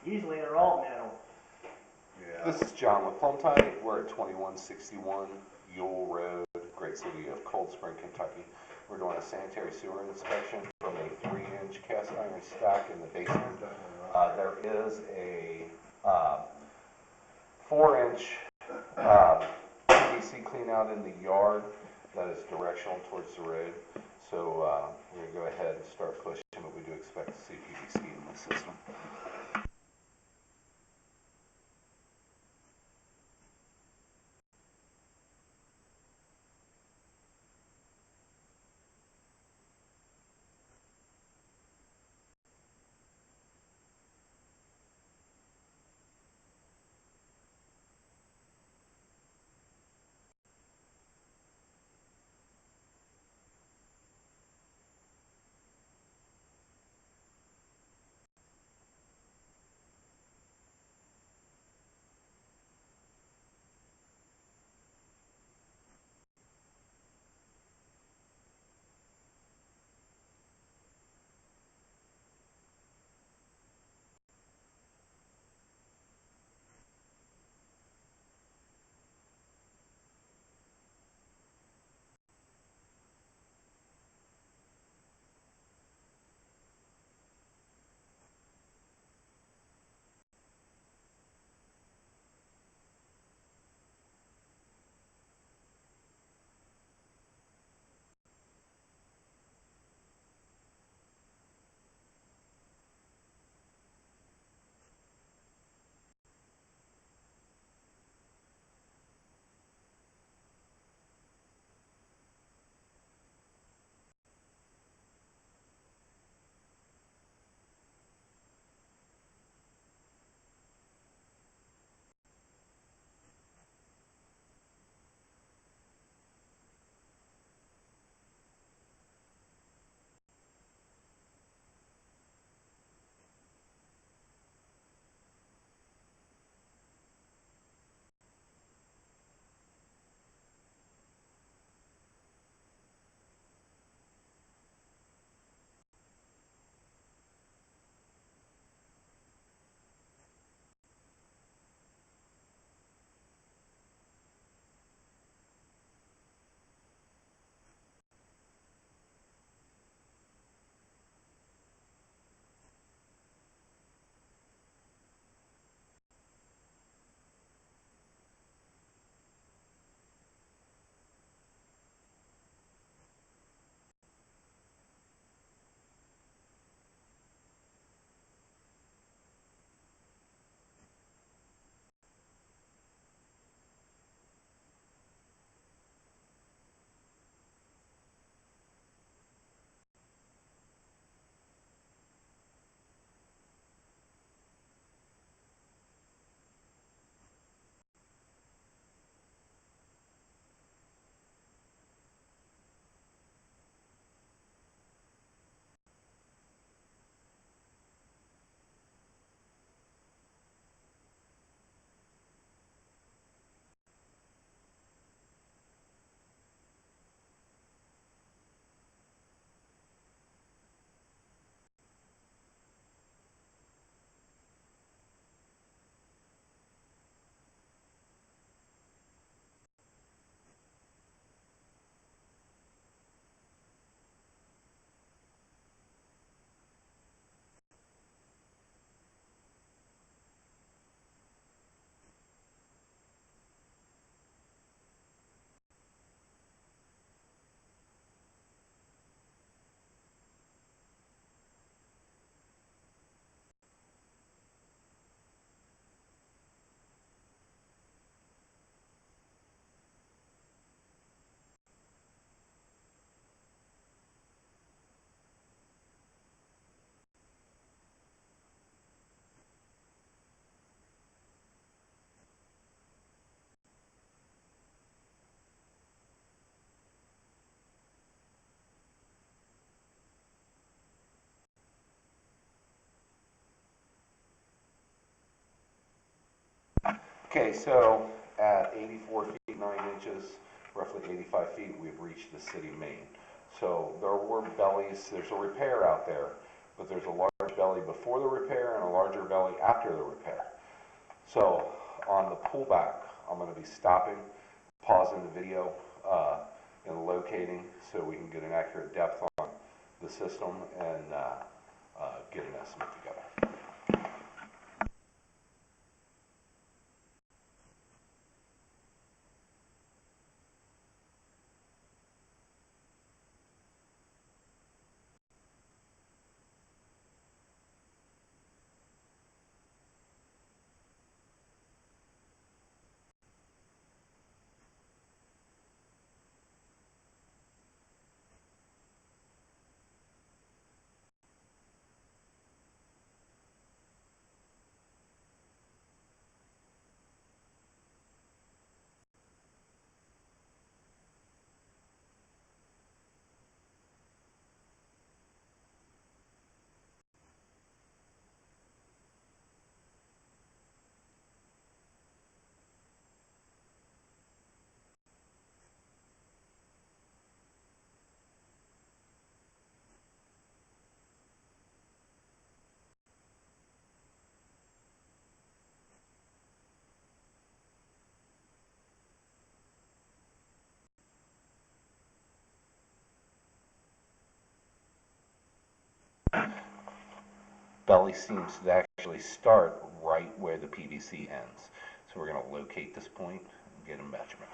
Usually they're all metal. Yeah. This is John with Plum Tide. We're at 2161 Ewell Road, great city of Cold Spring, Kentucky. We're doing a sanitary sewer inspection from a 3-inch cast iron stack in the basement. There is a 4-inch PVC clean out in the yard that is directional towards the road. So we're going to go ahead and start pushing, but we do expect to see PVC in the system. Okay, so at 84 feet 9 inches, roughly 85 feet, we've reached the city main. So there were bellies, there's a repair out there, but there's a large belly belly before the repair and a larger belly after the repair. So on the pullback, I'm going to be stopping, pausing the video, and locating so we can get an accurate depth on the system and get an estimate together. Belly seems to actually start right where the PVC ends. So we're going to locate this point and get a measurement.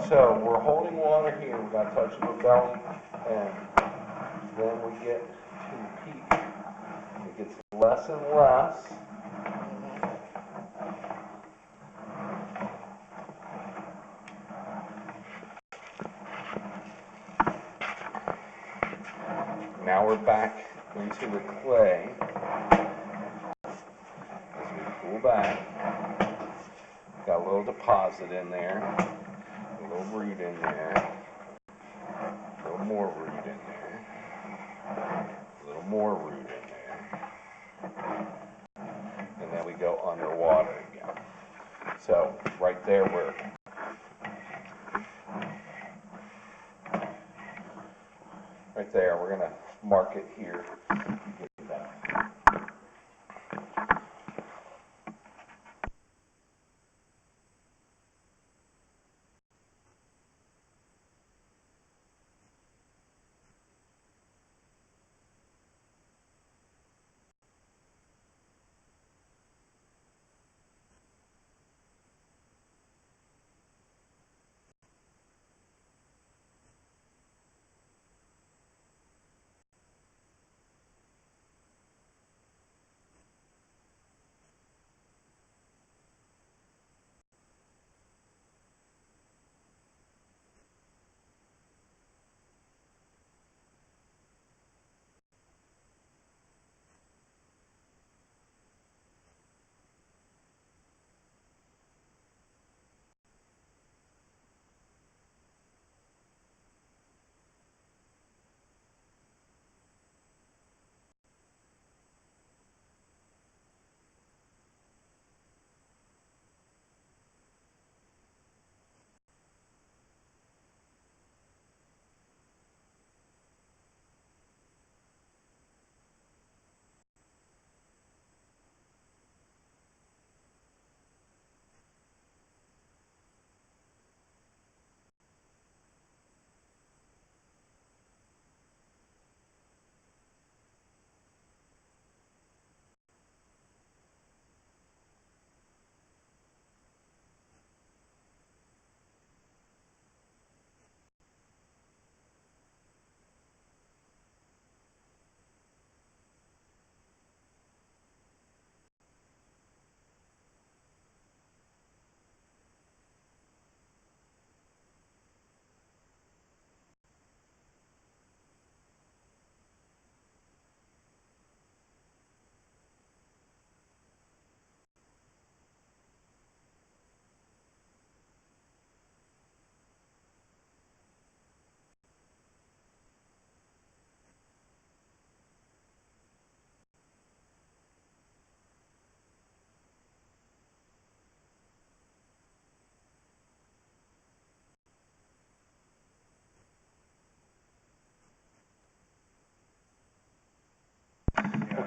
So we're holding water here, we've got touching the belly, and then we get to the peak. It gets less and less. Now we're back into the clay. As we pull back, got a little deposit in there, a little root in there, a little more root in there, a little more root in there, and then we go underwater again. So right there we're going to mark it here. Get that.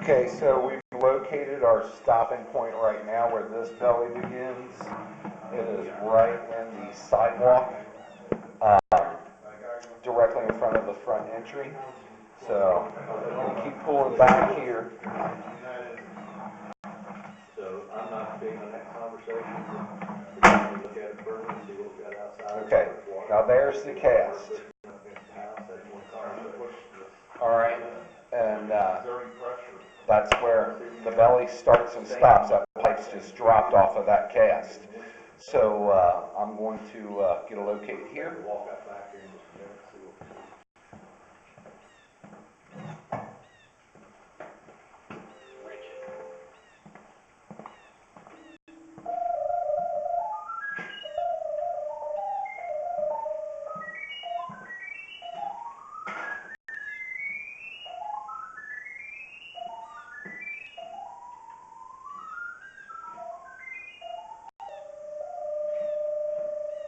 Okay, so we've located our stopping point right now where this belly begins. It is right in the sidewalk, directly in front of the front entry. So we keep pulling back here. So I'm not big on that conversation. We're going to look at it further and see what we got outside. Okay, now there's the cast. All right, and that's where the belly starts and stops. That pipe's just dropped off of that cast. So I'm going to get a locate here. Walk up back here in just a minute, see what we see.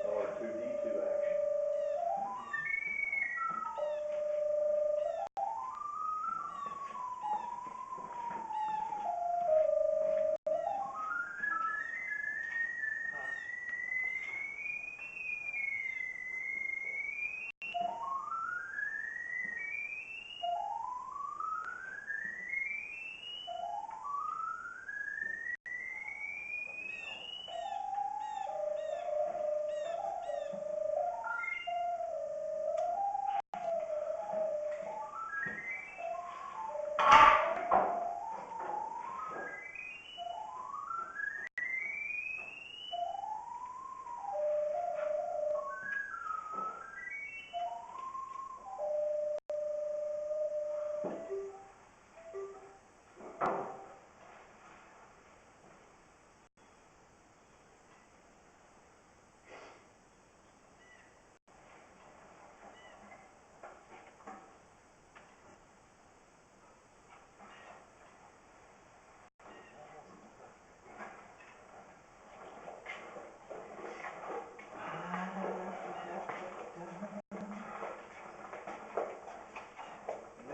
R2D2 action.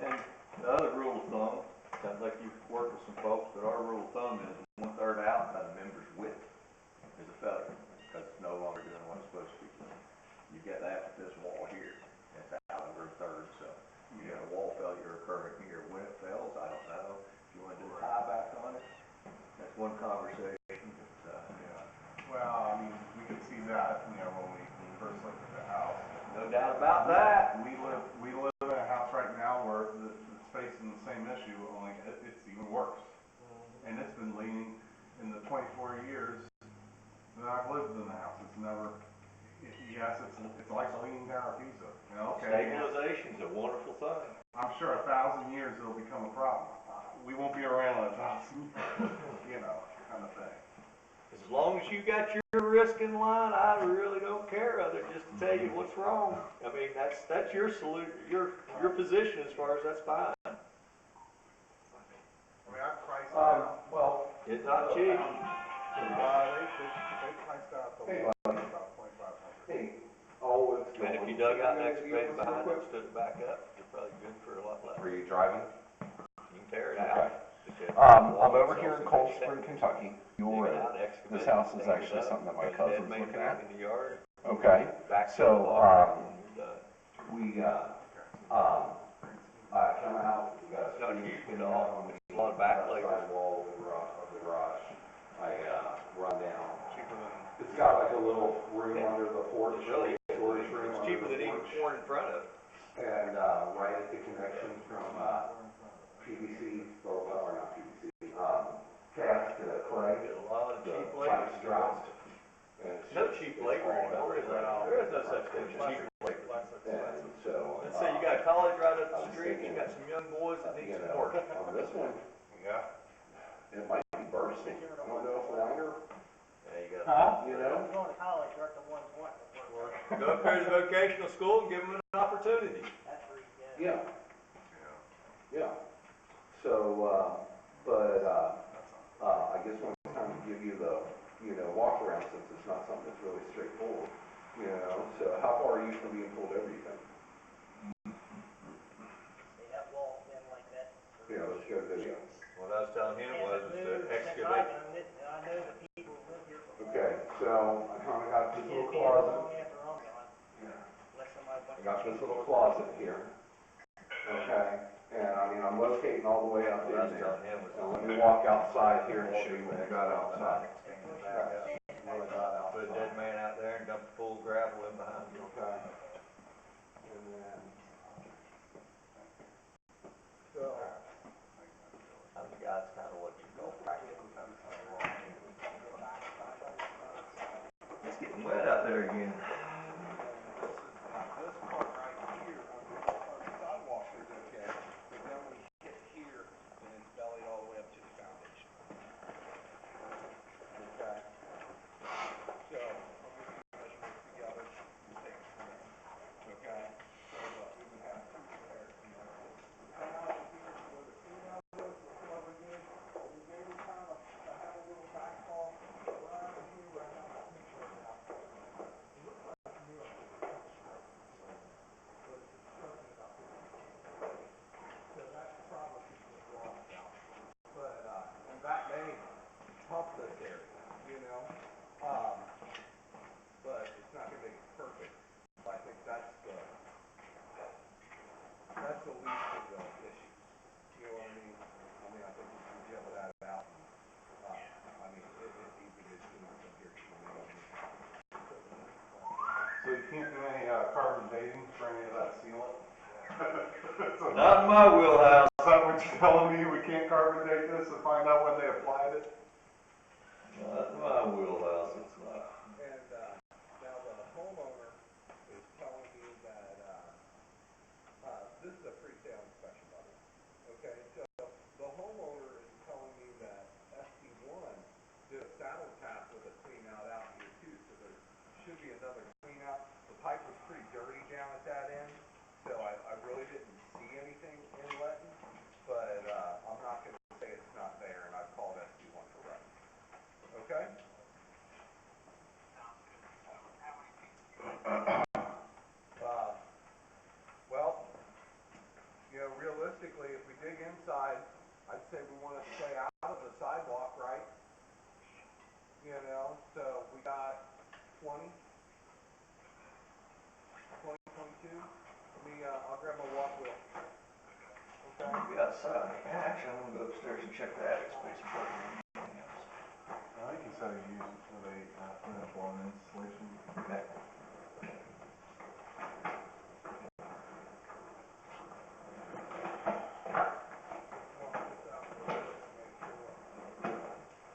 And the other rule of thumb, sounds like you've worked with some folks, but our rule of thumb is 1/3 out by the member's width is a failure, because it's no longer doing what it's supposed to be doing. You get that with this wall here, it's out over a third, so you got a wall failure occurring here. When it fails, I don't know. If you want to do a tie back on it, that's one conversation. But, Well, I mean, we could see that, when we first looked at the house. no doubt about that. We live in a house right now where it's facing the same issue, only it's even worse. And it's been leaning in the 24 years that I've lived in the house. It's never, yes, it's like leaning down a pizza. Okay. Stabilization's a wonderful thing. I'm sure 1,000 years it'll become a problem. We won't be around in 1,000, kind of thing. As long as you got your risk in line, I really don't care other than just to tell you what's wrong. I mean, that's your solution, your position as far as that's fine. I mean, I priced out. Well, It's not cheap. They priced out the wall about 2,500. hey, always. And if you dug out an excavator behind it and stood it back up, you're probably good for a lot less. Were you driving? You can tear it Okay. out. I'm over here in Cold Spring, Kentucky. This house is actually something that my cousin's looking at. In the yard. Okay, so, I come out, we got It's not huge at all. It's a lot of backlayers. wall of the garage. I, run down. Cheaper than, It's got like a little room under the porch. it's really, storage room. it's cheaper than even pouring in front of it. And, right at the connection from, PVC, or not PVC, cast to clay. There's a lot of The cheap pipes labor. dropped. And it's No just- cheap it's labor falling anymore, is there? apart. There is no such thing as cheap labor. And so. Let's say you got a college right up the street, you got some young boys that need You some know, work. on this one, Yeah. it might be bursting. I don't know if liner, Yeah, you got. Huh? you know? Going to college, you're at the ones what? Go up there to the vocational school and give them an opportunity. That's where you get. Yeah, yeah. So, I guess when it's time to give you the, walk around, since it's not something that's really straightforward, so how far are you from being pulled over, you think? They have walls in like that. Yeah, let's go to video. What I was telling him was, is to excavate. I know the people who live here before. Okay, so I kinda got this It'd little be closet. long after I'm gone, unless somebody I wants got to this change little it. closet here. Okay, and I mean, I'm locating all the way up What I in was there. telling him was. So let me walk outside here and show you what we got outside. Stand it back up. What I got Put a outside. dead man out there and dump full gravel in behind you. Okay. And then, so, I think that's kind of what you call practical. It's getting wet out there again. this part right here on the sidewalk is okay, but then we hit here and it's bellied all the way up to the foundation. Okay. So, I'm gonna put measurements together, we'll take it from there. Okay? So look, we would have two repairs from there. Come out of here to where the cleanout is, we'll cover good. We maybe kind of have a little backfall around here where I have a picture now. It looks like to me like it's cut straight. But it's obstructing about 50 feet. So that's probably what's lost out. But, and that may help this area, you know? But it's not gonna make it perfect. I think that's the least of the issues. You know what I mean? I mean, I think we can get that out. I mean, it's easy to do from here to the main. So you can't do any, carbon dating for any of that sealant? So Not in my wheelhouse. is that what you're telling me? We can't carbon date this and find out when they applied it? Not in my wheelhouse, it's not. And, now the homeowner is telling me that, this is a pre-sale inspection, by the way. Okay, so the homeowner is telling me that SB1 did a saddle tap with a clean out here too, so there should be another clean out. The pipe was pretty dirty down at that end, so I really didn't see anything inletting, but, I'm not gonna say it's not there, and I've called SB1 for reference. Okay? Well, you know, realistically, if we dig inside, I'd say we want to stay out of the sidewalk, right? You know, so we got 20, 22. Let me, I'll grab my walk wheel. Okay? Be outside. Actually, I'm gonna go upstairs and check the attic space before I do anything else. I think he said he used it for the, blown insulation. Okay.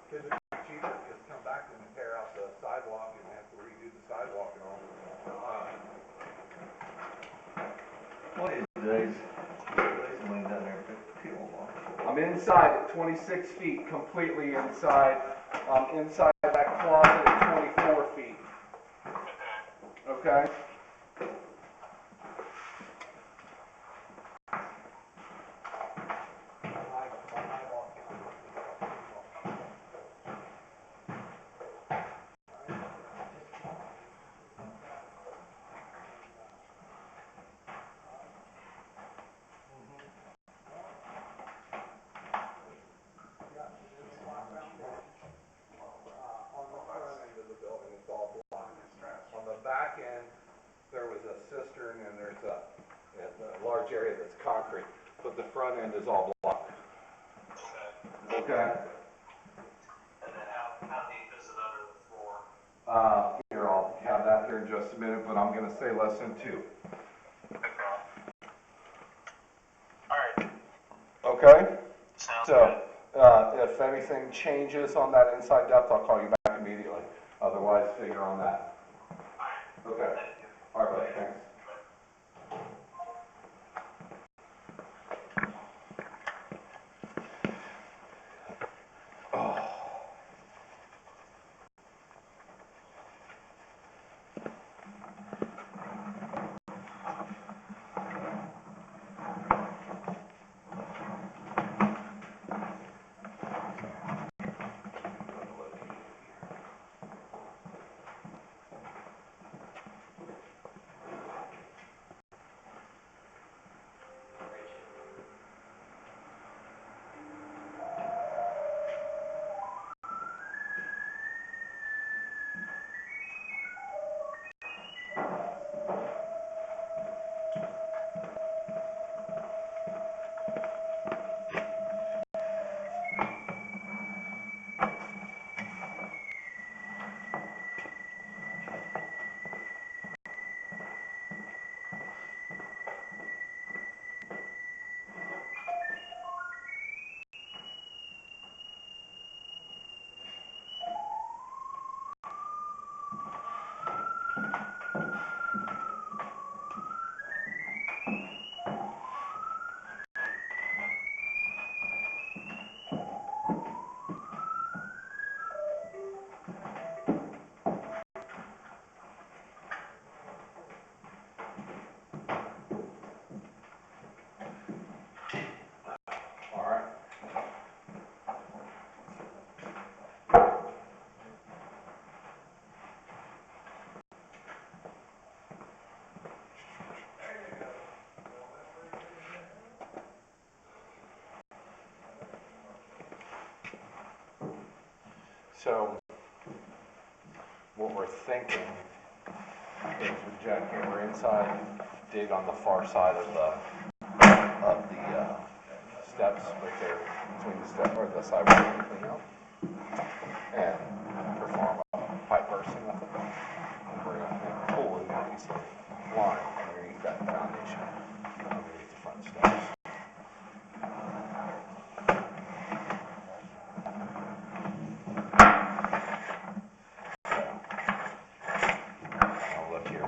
Because it'd be cheaper to just come back and tear out the sidewalk and have to redo the sidewalk and all. One of these days, they lean down there and peel them off. I'm inside at 26 feet, completely inside. I'm inside that closet at 24 feet. Okay? On the front end of the building, it's all block. On the back end, there was a cistern and there's a large area that's concrete, but the front end is all block. Okay. And then how deep is it under the floor? Here, I'll have that here in just a minute, but I'm gonna say less than 2. All right, Okay? sounds So, good. if anything changes on that inside depth, I'll call you back immediately. Otherwise, figure on that. Okay. All right, buddy, thanks. So, what we're thinking is with jackhammer inside, dig on the far side of the steps right there, between the step, or the sidewalk and clean out, and perform a pipe bursting method, and bring up and pull in that piece of line underneath that foundation, underneath the front steps. Now look here,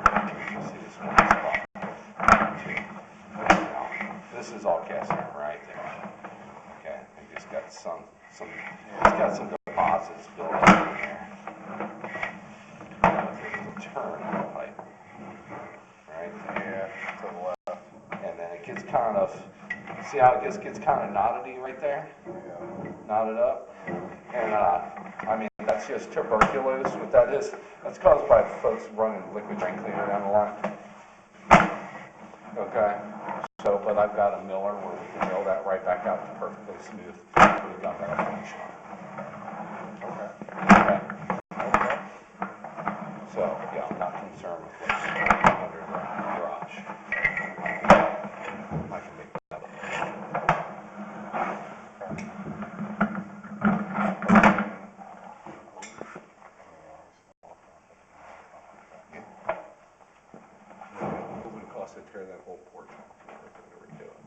you see this one spot. Now, this is all cast iron right there. Okay, and just got it's got some deposits built up in there. There's a turn on the pipe, right there. Yeah, to the left. And then it gets kind of, see how it just gets kind of knottedy right there? Yeah. Knotted up. And, I mean, that's just tuberculosis. What that is, that's caused by folks running liquid drain cleaner down the line. Okay? So, but I've got a miller where we can mill that right back out to perfectly smooth. We've got metal finish on it. Okay. Okay? So, yeah, I'm not concerned with what's under the garage. I can make that up. What would it cost to tear that whole porch off and everything to redo it?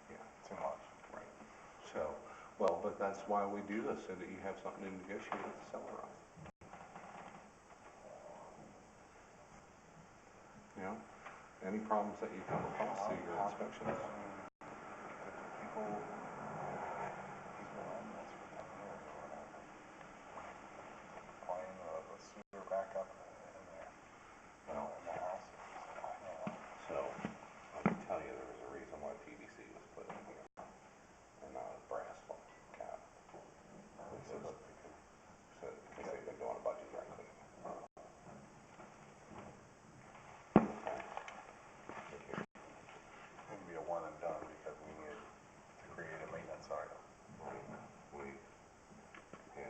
Yeah, Too much. right. So, well, but that's why we do this, so that you have something to negotiate with the seller on. You know, any problems that you come across through your inspections? People, he's been on this for 10 years or whatever. Playing the sewer backup in there, Well, in the house. so, I can tell you there was a reason why PVC was put in here, and not a brass cap. Because they've been doing a budget dry cleaning. It would be a one and done because we needed to create a maintenance item. Yeah.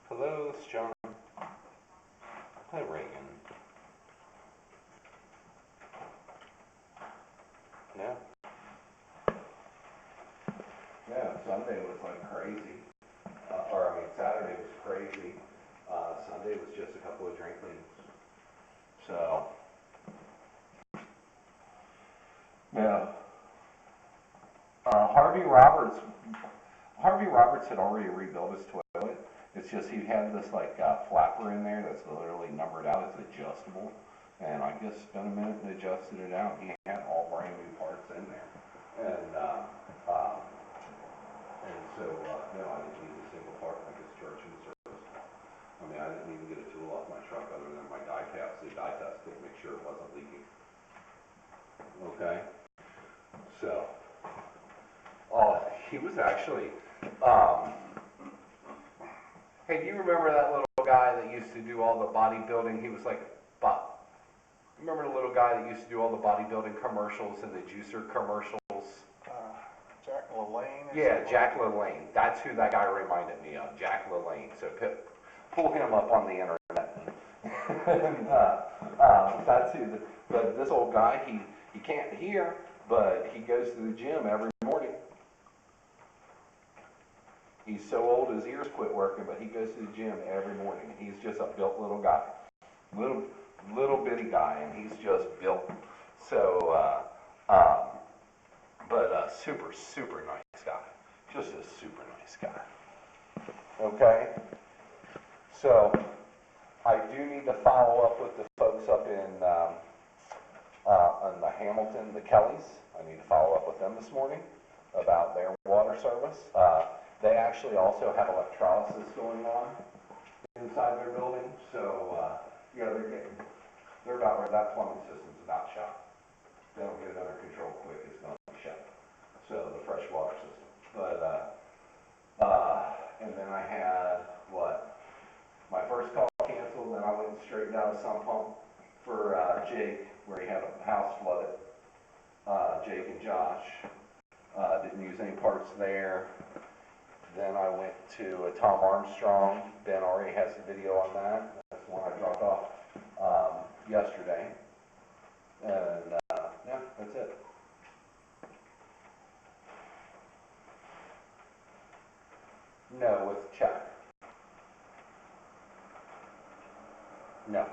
Hello, it's John. Hi, Reagan. No? Yeah, Sunday was like crazy. Saturday was crazy. Sunday was just a couple of drain cleanings. So, yeah. Harvey Roberts had already rebuilt his toilet. It's just he had this like flapper in there that's literally numbered out. It's adjustable. And I just spent a minute and adjusted it out. He had all brand new parts in there. And so, no, I didn't use a single part. I just charged him service. I mean, I didn't even get a tool off my truck other than my die caps. The die test to make sure it wasn't leaking. Okay? So, he was actually, hey, do you remember that little guy that used to do all the bodybuilding? He was like, remember the little guy that used to do all the bodybuilding commercials and the juicer commercials? Jack LaLanne? Yeah, Jack LaLanne. That's who that guy reminded me of, Jack LaLanne. So pull him up on the internet. And, that's who, but this old guy, he can't hear, but he goes to the gym every morning. He's so old his ears quit working, but he goes to the gym every morning. He's just a built little guy. Little bitty guy, and he's just built. So, but super, super nice guy. Just a super nice guy. Okay? So, I do need to follow up with the folks up in the Hamilton, the Kellys. I need to follow up with them this morning about their water service. They actually also have electrolysis going on inside their building. So, yeah, they're about where that plumbing system's about shut. They don't get it under control quick, it's going to be shut. So, the fresh water system. But, and then then I had, my first call canceled, then I went and straightened out a sump pump for, Jake, where he had a house flooded. Jake and Josh, didn't use any parts there. Then I went to Tom Armstrong. Ben already has the video on that. That's the one I dropped off, yesterday. And, yeah, that's it. No, with Chuck. No.